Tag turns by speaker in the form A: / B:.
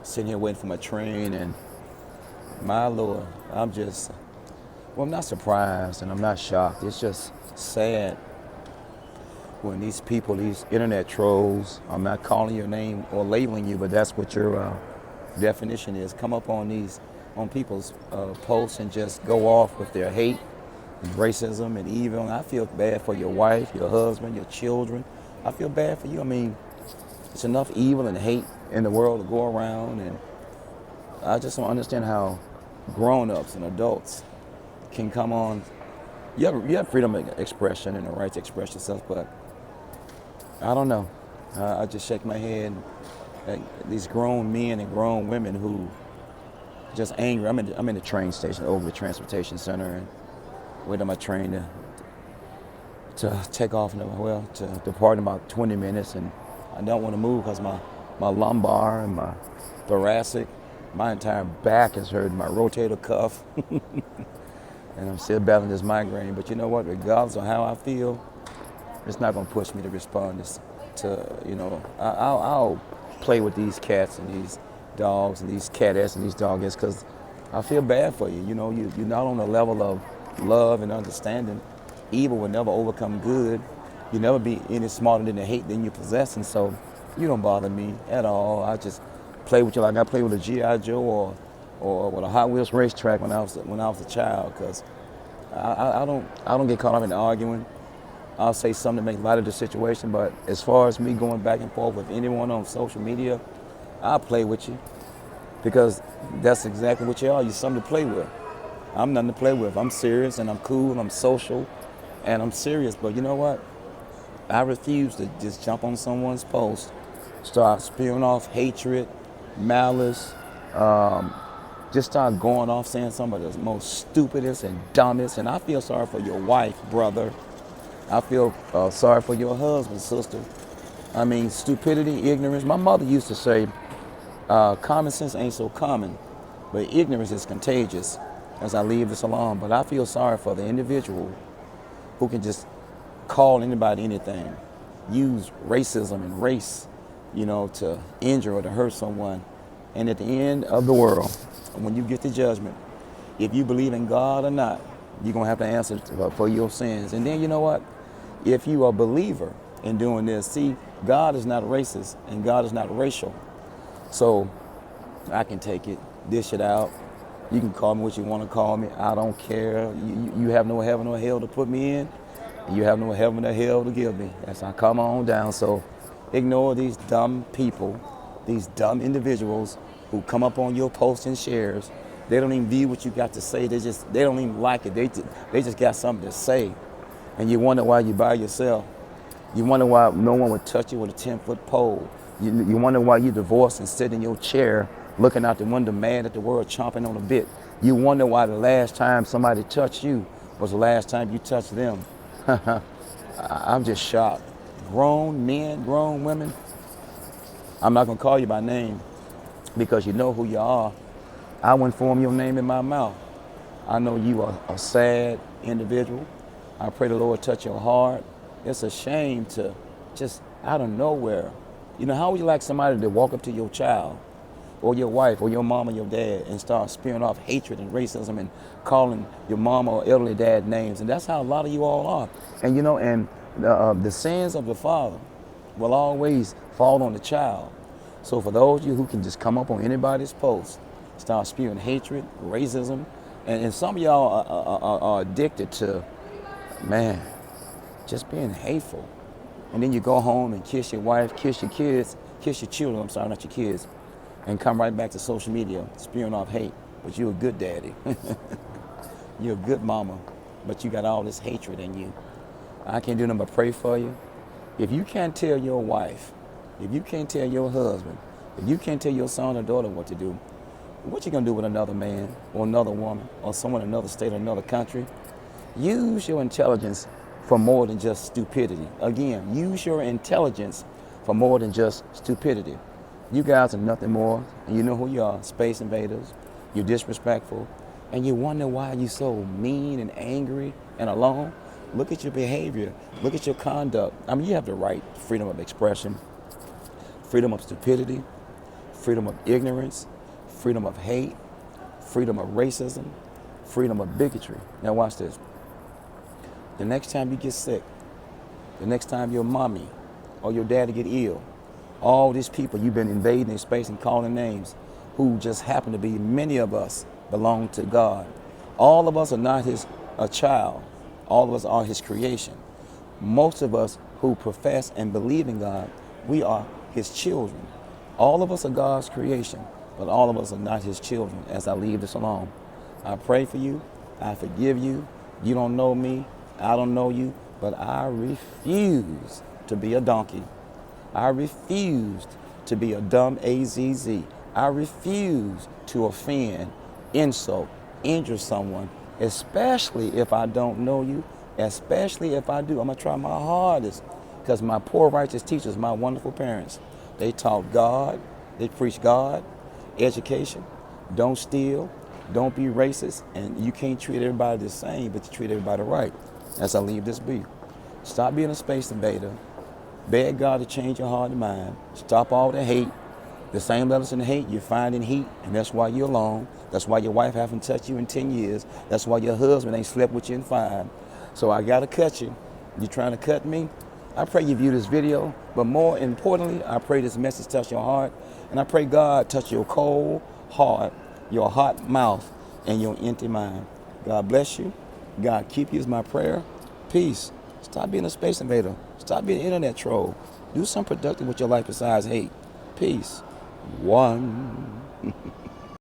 A: sitting here waiting for my train, and my Lord, I'm not surprised and I'm not shocked. It's just sad when these people, these internet trolls, I'm not calling your name or labeling you, but that's what your definition is, come up on people's posts and just go off with their hate and racism and evil. And I feel bad for your wife, your husband, your children. I feel bad for you. I mean, it's enough evil and hate in the world to go around, and I just don't understand how grown-ups and adults can come on. You have freedom of expression and the right to express yourself, but I don't know. I just shake my head at these grown men and grown women who just angry. I'm in the train station over the transportation center and waiting on my train to take off, to depart in about 20 minutes, and I don't want to move because my lumbar and my thoracic, my entire back is hurting, my rotator cuff, and I'm still battling this migraine. But you know what? Regardless of how I feel, it's not going to push me to respond I'll play with these cats and these dogs and these catettes and these doggettes because I feel bad for you. You know, you're not on a level of love and understanding. Evil will never overcome good. You'll never be any smarter than the hate than you possess, and so you don't bother me at all. I just play with you like I played with a G.I. Joe or with a Hot Wheels racetrack when I was a child, because I don't get caught up in arguing. I'll say something to make light of the situation, but as far as me going back and forth with anyone on social media, I'll play with you because that's exactly what you are. You're something to play with. I'm nothing to play with. I'm serious and I'm cool and I'm social and I'm serious, but you know what? I refuse to just jump on someone's post, start spewing off hatred, malice, just start going off saying some of the most stupidest and dumbest. And I feel sorry for your wife, brother. I feel sorry for your husband, sister. I mean, stupidity, ignorance. My mother used to say, common sense ain't so common, but ignorance is contagious, as I leave this alone. But I feel sorry for the individual who can just call anybody anything, use racism and race, to injure or to hurt someone. And at the end of the world, when you get to judgment, if you believe in God or not, you're going to have to answer for your sins. And then you know what? If you are a believer in doing this, see, God is not racist and God is not racial. So I can take it, dish it out. You can call me what you want to call me. I don't care. You have no heaven or hell to put me in. And you have no heaven or hell to give me. As I come on down. So ignore these dumb people, these dumb individuals who come up on your posts and shares. They don't even view what you got to say. They don't even like it. They just got something to say. And you wonder why you're by yourself. You wonder why no one would touch you with a 10-foot pole. You wonder why you're divorced and sit in your chair looking out the window mad at the world, chomping on a bit. You wonder why the last time somebody touched you was the last time you touched them. I'm just shocked. Grown men, grown women. I'm not going to call you by name because you know who you are. I wouldn't form your name in my mouth. I know you are a sad individual. I pray the Lord touch your heart. It's a shame to just out of nowhere. How would you like somebody to walk up to your child or your wife or your mom or your dad and start spewing off hatred and racism and calling your mom or elderly dad names? And that's how a lot of you all are. And the sins of the father will always fall on the child. So for those of you who can just come up on anybody's post, start spewing hatred, racism, and some of y'all are addicted to, just being hateful. And then you go home and kiss your wife, kiss your kids, kiss your children, I'm sorry, not your kids, and come right back to social media spewing off hate. But you're a good daddy. You're a good mama, but you got all this hatred in you. I can't do nothing but pray for you. If you can't tell your wife, if you can't tell your husband, if you can't tell your son or daughter what to do, what you gonna do with another man or another woman or someone in another state or another country? Use your intelligence for more than just stupidity. Again, use your intelligence for more than just stupidity. You guys are nothing more, and you know who you are, space invaders. You're disrespectful, and you wonder why you're so mean and angry and alone. Look at your behavior. Look at your conduct. I mean, you have the right freedom of expression, freedom of stupidity, freedom of ignorance, freedom of hate, freedom of racism, freedom of bigotry. Now watch this. The next time you get sick, the next time your mommy or your daddy get ill, all these people you've been invading their space and calling names, who just happen to be, many of us belong to God. All of us are not a child. All of us are his creation. Most of us who profess and believe in God, we are his children. All of us are God's creation, but all of us are not his children. As I leave this alone, I pray for you. I forgive you. You don't know me. I don't know you, but I refuse to be a donkey. I refuse to be a dumb AZZ. I refuse to offend, insult, injure someone, especially if I don't know you, especially if I do. I'm going to try my hardest, because my poor righteous teachers, my wonderful parents, they taught God, they preach God, education, don't steal, don't be racist, and you can't treat everybody the same, but you treat everybody right. As I leave this be, stop being a space invader. Beg God to change your heart and mind. Stop all the hate. The same levels in hate you find in heat, and that's why you're alone. That's why your wife haven't touched you in 10 years. That's why your husband ain't slept with you in 5. So I gotta cut you. You trying to cut me? I pray you view this video, but more importantly, I pray this message touch your heart, and I pray God touch your cold heart, your hot mouth, and your empty mind. God bless you. God keep you is my prayer. Peace. Stop being a space invader. Stop being an internet troll. Do something productive with your life besides hate. Peace. One.